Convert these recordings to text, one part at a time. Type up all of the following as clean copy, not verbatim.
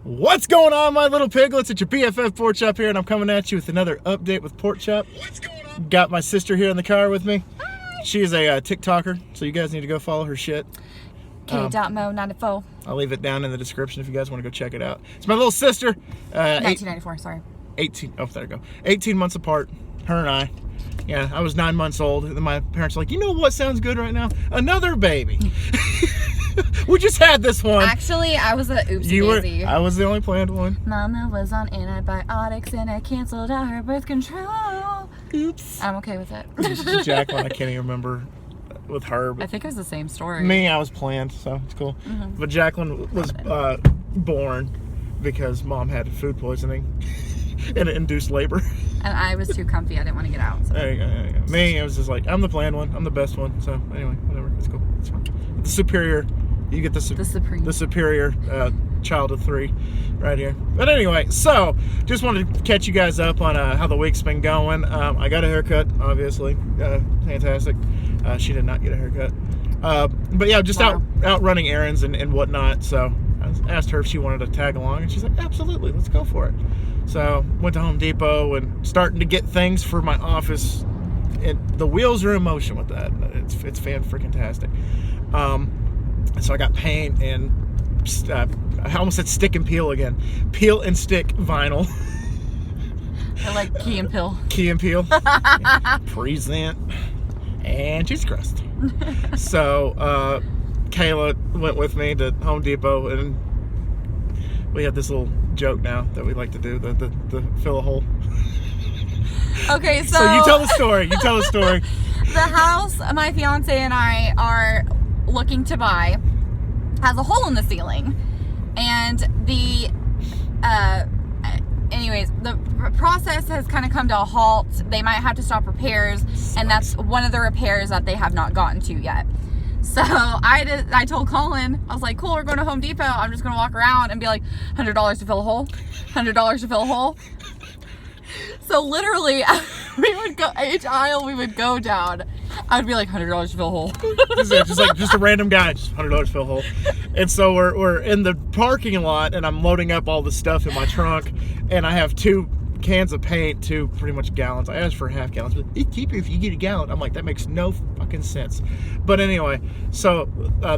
What's going on, my little piglets? It's your BFF Pork Chop here, and I'm coming at you with another update with Pork Chop. What's going on? Got my sister here in the car with me. Hi. She is a TikToker, so you guys need to go follow her shit. K.Mo94. I'll leave it down in the description if you guys want to go check it out. It's my little sister. 1994, sorry. 18. Oh, there you go. 18 months apart, her and I. Yeah, I was 9 months old, and then my parents were like, you know what sounds good right now? Another baby. We just had this one. Actually, I was a oopsie daisy. I was the only planned one. Mama was on antibiotics and I canceled out her birth control. Oops. I'm okay with it. Jacqueline, I can't even remember with her. But I think it was the same story. me, I was planned, so it's cool. Mm-hmm. But Jacqueline was born because mom had food poisoning and it induced labor. And I was too comfy. I didn't want to get out. So. There you go, there you go. Me, I was just like, I'm the planned one. I'm the best one. So anyway, whatever. It's cool. It's fine. The superior. You get the supreme. The superior child of 3 right here. But anyway, so just wanted to catch you guys up on how the week's been going. I got a haircut, obviously. Fantastic. She did not get a haircut. But yeah, just out running errands and whatnot. So I asked her if she wanted to tag along, and she's like, absolutely, let's go for it. So went to Home Depot and starting to get things for my office. And the wheels are in motion with that. It's fan-freaking-tastic. So I got paint and I almost said stick and peel again. Peel and stick vinyl. I like Key and Pill. Key and peel. Present. And cheese crust. So Kayla went with me to Home Depot, and we have this little joke now that we like to do, the fill a hole. Okay, so you tell the story. You tell the story. The house my fiance and I are looking to buy has a hole in the ceiling, and the process has kind of come to a halt. They might have to stop repairs, and that's one of the repairs that they have not gotten to yet. So I told Colin, I was like, cool, we're going to Home Depot. I'm just going to walk around and be like, $100 to fill a hole, $100 to fill a hole. So literally, we would go, each aisle we would go down, I'd be like, $100 to fill a hole. just a random guy, just $100 to fill a hole. And so we're in the parking lot, and I'm loading up all the stuff in my trunk, and I have 2 cans of paint, 2 pretty much gallons. I asked for half gallons, but it's cheaper if you get a gallon. I'm like, that makes no fucking sense. But anyway, so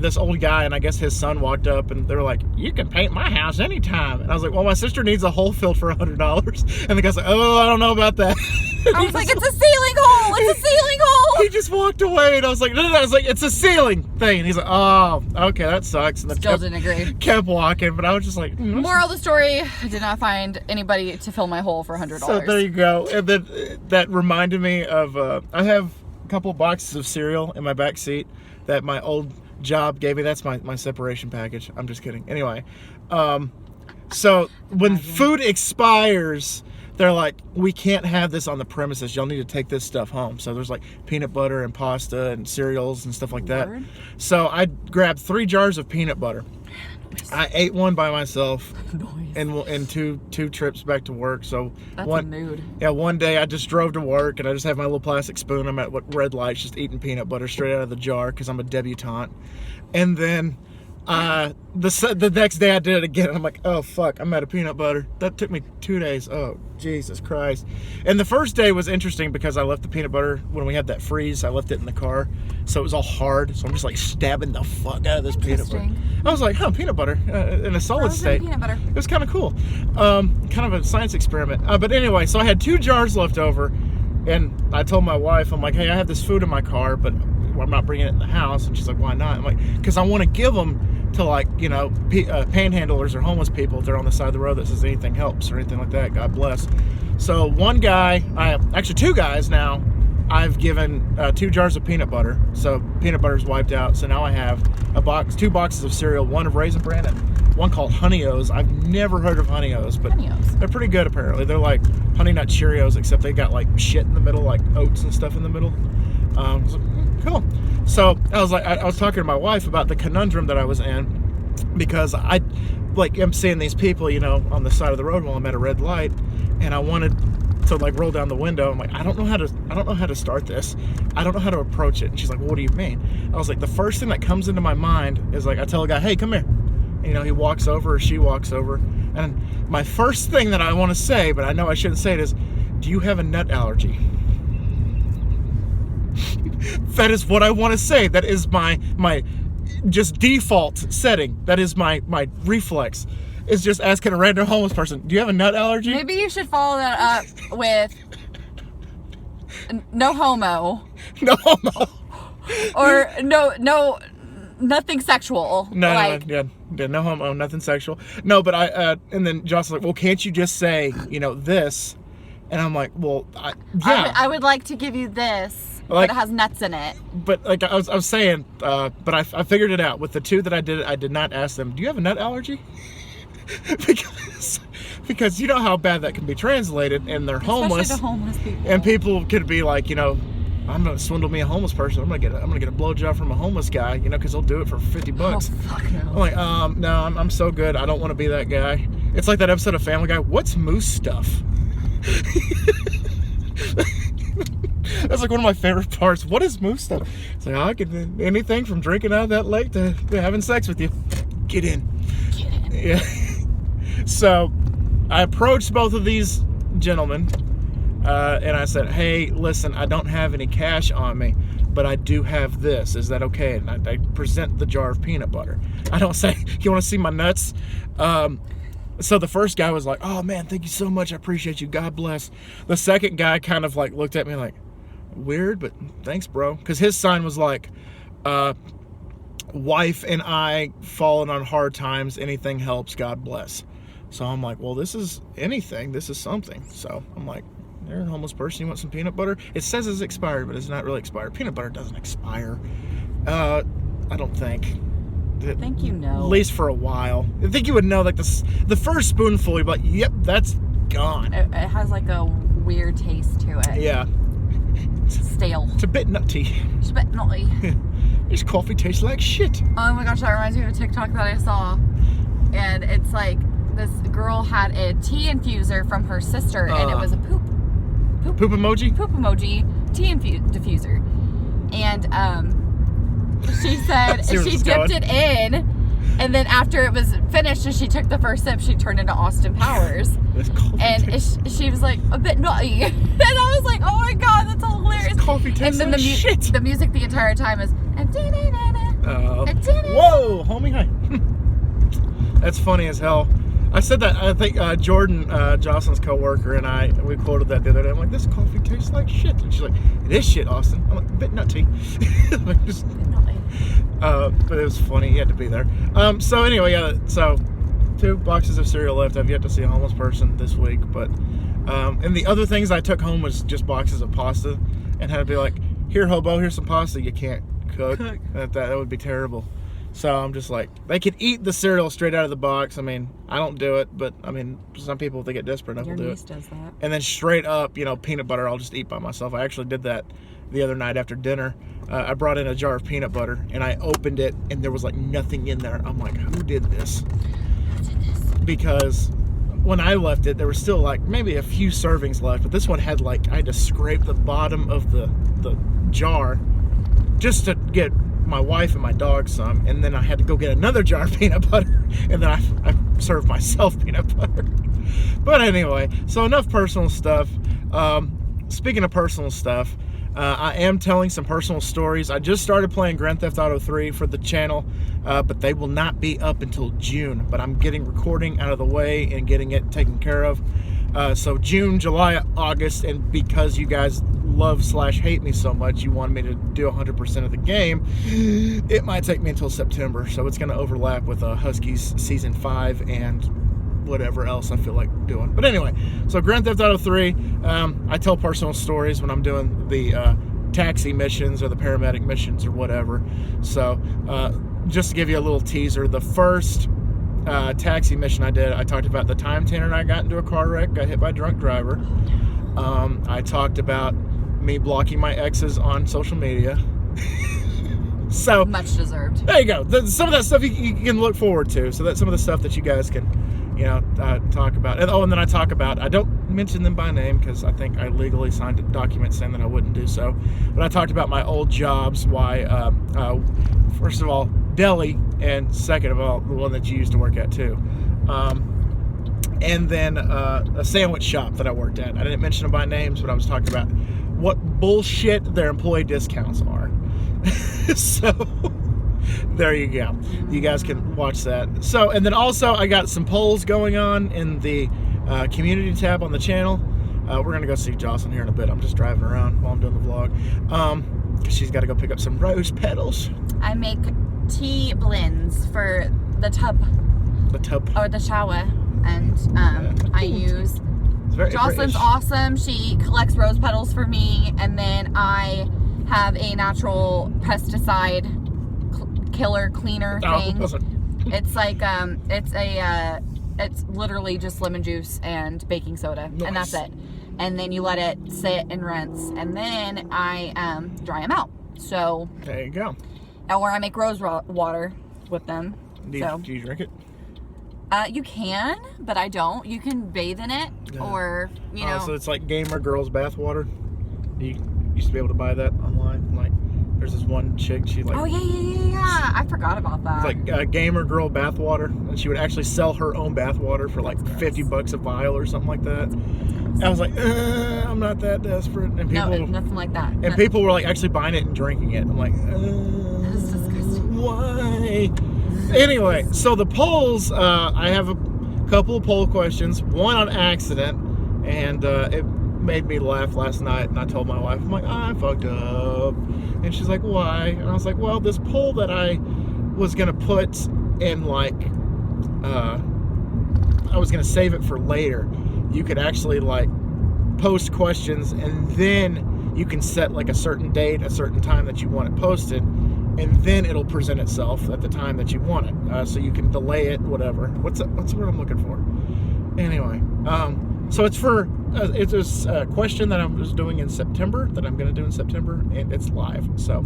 this old guy and I guess his son walked up, and they were like, you can paint my house anytime. And I was like, well, my sister needs a hole filled for $100. And the guy's like, oh, I don't know about that. I was like, it's a ceiling hole. It's a ceiling hole. He just walked away, and I was like, no. I was like, it's a ceiling thing. And he's like, oh, okay, that sucks. And then Still didn't agree. Kept walking, but I was just like, Moral of the story, I did not find anybody to fill my hole for $100. So there you go. And then that reminded me of, I have a couple boxes of cereal in my back seat that my old job gave me. That's my separation package. I'm just kidding. Anyway, so when food expires, they're like, we can't have this on the premises. Y'all need to take this stuff home. So there's like peanut butter and pasta and cereals and stuff like that. Word? So I grabbed 3 jars of peanut butter. Nice. I ate one by myself. Nice. And two trips back to work. So That's a mood. Yeah, one day I just drove to work, and I just have my little plastic spoon. I'm at red lights, just eating peanut butter straight out of the jar because I'm a debutante. And then the next day I did it again. And I'm like, oh fuck, I'm out of peanut butter. That took me 2 days. Oh Jesus Christ. And the first day was interesting because I left the peanut butter when we had that freeze. I left it in the car, so it was all hard. So I'm just like stabbing the fuck out of this peanut butter. I was like, peanut butter in a solid Frozen state. peanut butter. It was kind of cool. Kind of a science experiment. But anyway, so I had 2 jars left over, and I told my wife, I'm like, hey, I have this food in my car, but I'm not bringing it in the house. And she's like, why not? I'm like, because I want to give them to, like, you know, panhandlers or homeless people if they're on the side of the road that says anything helps or anything like that. God bless. So one guy, actually 2 guys now, I've given 2 jars of peanut butter. So peanut butter's wiped out. So now I have 2 boxes of cereal, one of Raisin Bran and one called Honey-O's. I've never heard of Honey-O's, but Honey-O's. They're pretty good apparently. They're like Honey Nut Cheerios, except they got like shit in the middle, like oats and stuff in the middle. So, cool. So I was talking to my wife about the conundrum that I was in, because I'm seeing these people, you know, on the side of the road while I'm at a red light, and I wanted to like roll down the window. I'm like, I don't know how to start this. I don't know how to approach it. And she's like, well, what do you mean? I was like, the first thing that comes into my mind is like, I tell a guy, hey, come here. You know, he walks over or she walks over, and my first thing that I want to say, but I know I shouldn't say it, is, do you have a nut allergy? That is what I want to say. That is my just default setting. That is my reflex. Is just asking a random homeless person, do you have a nut allergy? Maybe you should follow that up with no homo. No homo. Or no, nothing sexual. No, no homo, nothing sexual. No, but and then Jocelyn's like, well, can't you just say, you know, this? And I'm like, well, yeah. I would like to give you this, like, but it has nuts in it. But like I was saying, but I figured it out. With the two that I did not ask them, do you have a nut allergy? because you know how bad that can be translated, and they're homeless. Especially to homeless people. And people could be like, you know, I'm gonna swindle me a homeless person. I'm gonna get a blowjob from a homeless guy, you know, because he'll do it for $50. Oh, fuck no. I'm like, no, I'm so good. I don't want to be that guy. It's like that episode of Family Guy. What's moose stuff? That's like one of my favorite parts. What is moose stuff? It's like, I could do anything from drinking out of that lake to having sex with you. Get in. Yeah. So I approached both of these gentlemen, and I said, hey, listen, I don't have any cash on me, but I do have this. Is that okay? And I present the jar of peanut butter. I don't say, you want to see my nuts? So the first guy was like, oh man, thank you so much. I appreciate you. God bless. The second guy kind of like looked at me like, weird, but thanks, bro. Because his sign was like, wife and I fallen on hard times. Anything helps. God bless. So I'm like, well, this is anything. This is something. So I'm like, you're a homeless person. You want some peanut butter? It says it's expired, but it's not really expired. Peanut butter doesn't expire. I don't think. I think you know. At least for a while. I think you would know, like, the first spoonful, you'd be like, yep, that's gone. It has like a weird taste to it. Yeah. Stale. It's a bit nutty. It's a bit nutty. This coffee tastes like shit. Oh my gosh, that reminds me of a TikTok that I saw. And it's like, this girl had a tea infuser from her sister, and it was a poop emoji tea diffuser. And she said she dipped it in, and then after it was finished and she took the first sip, she turned into Austin Powers. And she was like, a bit nutty. And I was like, oh my god, that's hilarious. This coffee tastes and then like shit. The music the entire time is whoa, homie, hi. That's funny as hell. I said that, I think Jordan, Jocelyn's co-worker, and we quoted that the other day. I'm like, this coffee tastes like shit. And she's like, it is shit, Austin. I'm like, a bit nutty. Like, just, but it was funny. He had to be there. So anyway, yeah, so 2 boxes of cereal left. I've yet to see a homeless person this week. But and the other things I took home was just boxes of pasta, and had to be like, here, hobo, here's some pasta. You can't cook. That would be terrible. So I'm just like, they could eat the cereal straight out of the box. I mean, I don't do it, but I mean, some people, if they get desperate enough, will do it. Your niece does that. And then straight up, you know, peanut butter, I'll just eat by myself. I actually did that the other night after dinner. I brought in a jar of peanut butter, and I opened it, and there was like nothing in there. I'm like, who did this? What's in this? Because when I left it, there was still like maybe a few servings left, but this one had like, I had to scrape the bottom of the jar just to get my wife and my dog some, and then I had to go get another jar of peanut butter, and then I served myself peanut butter. But anyway, so enough personal stuff. Speaking of personal stuff, I am telling some personal stories. I just started playing Grand Theft Auto 3 for the channel, but they will not be up until June. But I'm getting recording out of the way and getting it taken care of. So June, July, August, and because you guys love/hate me so much, you want me to do 100% of the game, it might take me until September. So it's going to overlap with Huskies Season 5 and whatever else I feel like doing. But anyway, so Grand Theft Auto 3, I tell personal stories when I'm doing the taxi missions or the paramedic missions or whatever. So just to give you a little teaser, the first taxi mission I did, I talked about the time Tanner and I got into a car wreck, got hit by a drunk driver. I talked about me blocking my exes on social media. So much deserved. There you go. Some of that stuff you can look forward to. So that's some of the stuff that you guys can, you know, talk about. And then I talk about, I don't mention them by name because I think I legally signed a document saying that I wouldn't do so. But I talked about my old jobs, why, first of all, deli, and second of all, the one that you used to work at too. And then a sandwich shop that I worked at. I didn't mention them by names, but I was talking about what bullshit their employee discounts are. So there you go. You guys can watch that. So, and then also I got some polls going on in the community tab on the channel. We're going to go see Jocelyn here in a bit. I'm just driving around while I'm doing the vlog. She's got to go pick up some rose petals. I make tea blends for the tub. The tub. Or the shower. And I use... Jocelyn's British. awesome. She collects rose petals for me. And then I have a natural pesticide killer cleaner thing. It's like, it's literally just lemon juice and baking soda. Nice. And that's it. And then you let it sit and rinse. And then I dry them out. So... There you go. Or I make rose water with them. Do you drink it? You can, but I don't. You can bathe in it, or, you know. So it's like gamer girls bath water. You used to be able to buy that online. Like, there's this one chick, she like... Oh, yeah. I forgot about that. It's like gamer girl bath water, and she would actually sell her own bath water for like $50 a vial or something like that. I was like, I'm not that desperate. And people, no, nothing like that. And people were like actually buying it and drinking it. I'm like, That's disgusting. Why? Anyway, so the polls, I have a couple of poll questions, one on accident, and it made me laugh last night, and I told my wife, I'm like, I fucked up. And she's like, why? And I was like, well, this poll that I was going to put in, like, I was going to save it for later. You could actually, like, post questions, and then you can set, like, a certain date, a certain time that you want it posted, and then it'll present itself at the time that you want it. So you can delay it, whatever. What's the word I'm looking for? Anyway, so it's for, it's a question that I'm just doing in September, that I'm going to do in September, and it's live. So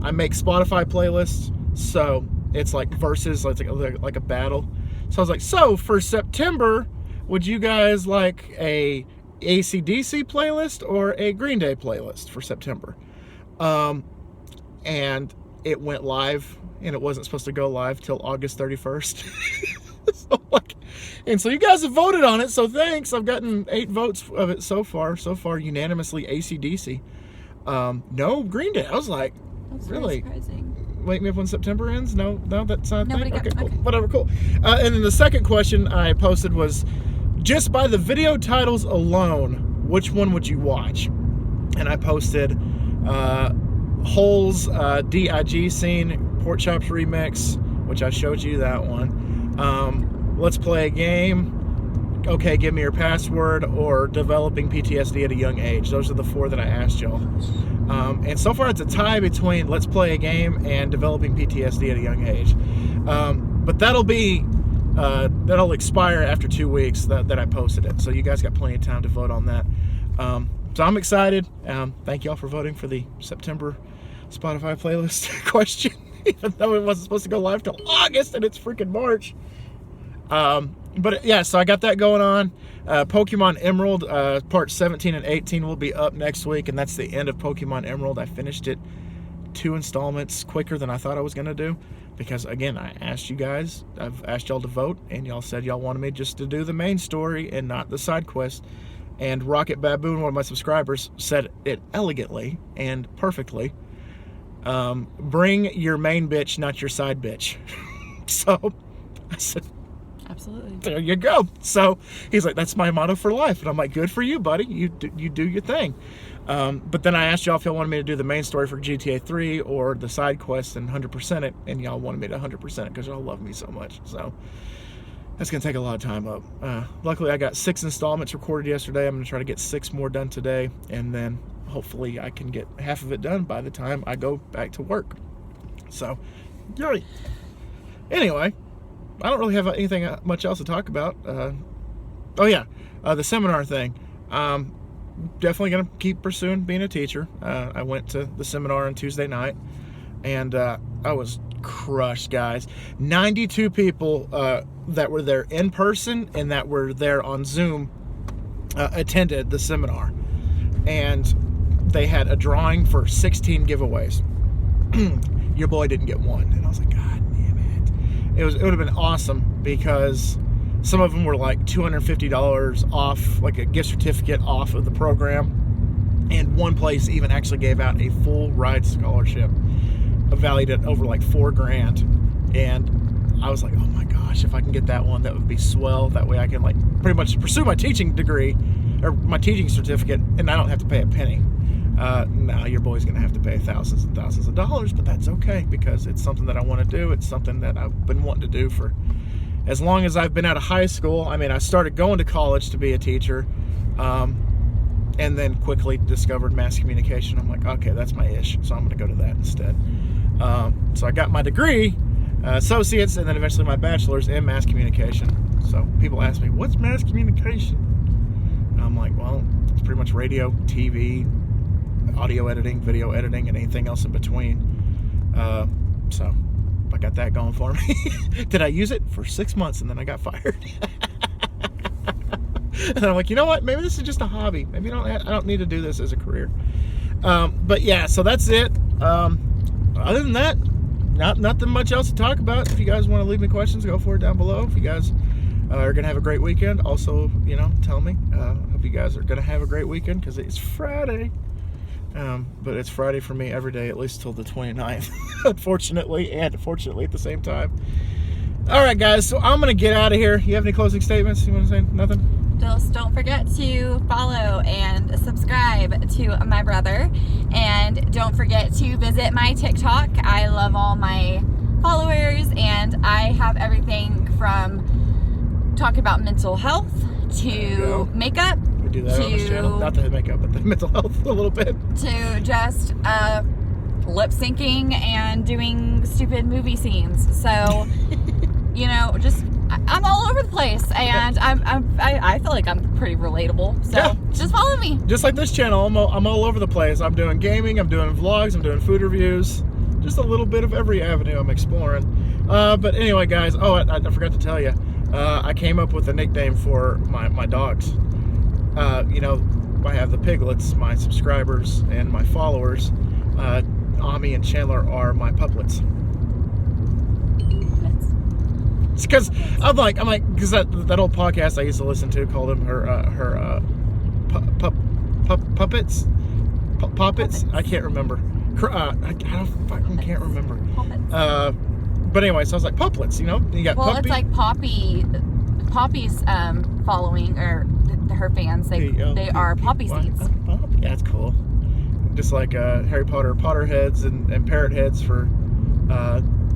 I make Spotify playlists, so it's like versus, like a battle. So I was like, so for September, would you guys like a AC/DC playlist or a Green Day playlist for September? And it went live, and it wasn't supposed to go live till August 31st. So you guys have voted on it, so thanks. I've gotten 8 votes of it so far unanimously AC/DC. No Green Day. I was like, That's really? very surprising. Wake me up when September ends? No, that's not. Nobody got- Okay, cool. okay. Whatever, cool. And then the second question I posted was, just by the video titles alone, which one would you watch? And I posted Hole's DIG scene, Pork Chops remix, which I showed you that one. Let's Play a Game, Okay, Give Me Your Password, or Developing PTSD at a Young Age. Those are the 4 that I asked y'all. And so far it's a tie between Let's Play a Game and Developing PTSD at a Young Age. But that'll expire after 2 weeks that I posted it. So you guys got plenty of time to vote on that. So I'm excited. Thank y'all for voting for the September Spotify playlist question, even though it wasn't supposed to go live till August and it's freaking March. But yeah, so I got that going on. Pokemon Emerald, parts 17 and 18 will be up next week, and that's the end of Pokemon Emerald. I finished it 2 installments quicker than I thought I was going to do, because again, I asked you guys, I've asked y'all to vote, and y'all said y'all wanted me just to do the main story and not the side quest. And Rocket Baboon, one of my subscribers, said it elegantly and perfectly. Bring your main bitch, not your side bitch. So I said, Absolutely. there you go. So he's like, that's my motto for life. And I'm like, good for you, buddy. You do your thing. But then I asked y'all if y'all wanted me to do the main story for GTA 3 or the side quest and 100% it. And y'all wanted me to 100% it because y'all love me so much. So that's going to take a lot of time up. Luckily, I got 6 installments recorded yesterday. I'm going to try to get 6 more done today. And then hopefully I can get half of it done by the time I go back to work. So, yay. Anyway, I don't really have anything much else to talk about. Oh yeah, the seminar thing. Definitely going to keep pursuing being a teacher. I went to the seminar on Tuesday night, and I was crushed, guys. 92 people that were there in person and that were there on Zoom attended the seminar. And they had a drawing for 16 giveaways. your boy didn't get one. And I was like, God damn it. It would have been awesome because some of them were like $250 off, like a gift certificate off of the program. And one place even actually gave out a full ride scholarship valued at over like $4,000. And I was like, oh my gosh, if I can get that one, that would be swell. That way I can like pretty much pursue my teaching degree or my teaching certificate, and I don't have to pay a penny. Now your boy's gonna have to pay thousands and thousands of dollars, but that's okay because it's something that I want to do. It's something that I've been wanting to do for as long as I've been out of high school. I mean, I started going to college to be a teacher, and then quickly discovered mass communication. I'm like, okay, that's my ish, so I'm gonna go to that instead. So I got my degree, associates, and then eventually my bachelor's in mass communication. So people ask me, what's mass communication? And I'm like, well, it's pretty much radio, TV, audio editing, video editing, and anything else in between. So I got that going for me. Did I use it for 6 months and then I got fired? And I'm like, you know what? Maybe this is just a hobby. Maybe I don't need to do this as a career. But yeah, so that's it. Other than that, nothing much else to talk about. If you guys want to leave me questions, go for it down below. If you guys are gonna have a great weekend, also, tell me. Hope you guys are gonna have a great weekend because it's Friday. But it's Friday for me every day, at least till the 29th, unfortunately, and fortunately at the same time. All right, guys, so I'm going to get out of here. You have any closing statements? You want to say nothing? Just don't forget to follow and subscribe to my brother. And don't forget to visit my TikTok. I love all my followers, and I have everything from talking about mental health to makeup. Do that on this channel. Not the makeup, but the mental health a little bit. To just lip syncing and doing stupid movie scenes. So, just I'm all over the place, and I feel like I'm pretty relatable. So yeah. Just follow me. Just like this channel, I'm all over the place. I'm doing gaming, I'm doing vlogs, I'm doing food reviews. Just a little bit of every avenue I'm exploring. But anyway, guys. Oh, I forgot to tell you. I came up with a nickname for my dogs. I have the piglets, my subscribers and my followers. Ami and Chandler are my puplets. It's because I'm like, because that old podcast I used to listen to called them her puppets. I can't remember. I fucking can't remember. But anyway, so I was like puplets. You got. Well, Puppy. It's like Poppy's following or her fans. They are poppy seeds. Yeah, that's cool. Just like Harry Potter Potterheads and Parrot Heads for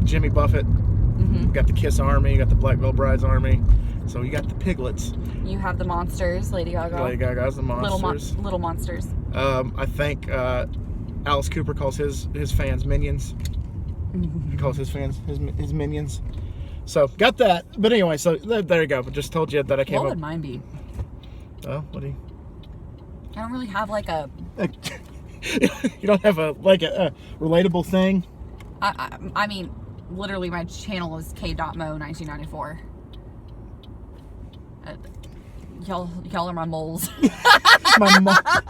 Jimmy Buffett. Mm-hmm. You got the Kiss Army, you got the Black Veil Brides Army. So you got the piglets. You have the monsters, Lady Gaga. Lady Gaga's the monsters. Little monsters. I think Alice Cooper calls his fans minions. Mm-hmm. He calls his fans his minions. So got that. But anyway, so there you go. But just told you that I came up. What would mine be? Oh, what do you? I don't really have like a. You don't have a relatable thing. I mean, literally, my channel is k.mo1994. Y'all are my moles.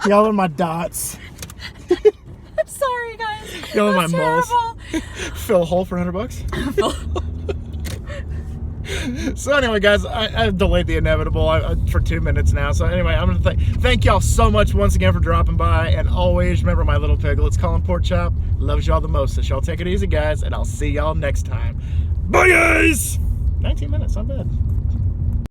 Y'all are my dots. I'm sorry, guys. Y'all are my moles. Fill a hole for $100. So anyway, guys, I've delayed the inevitable for 2 minutes now. So anyway, I'm going to thank y'all so much once again for dropping by. And always remember, my little piglets, Colin Pork Chop loves y'all the most. So y'all take it easy, guys, and I'll see y'all next time. Bye, guys! 19 minutes, not bad.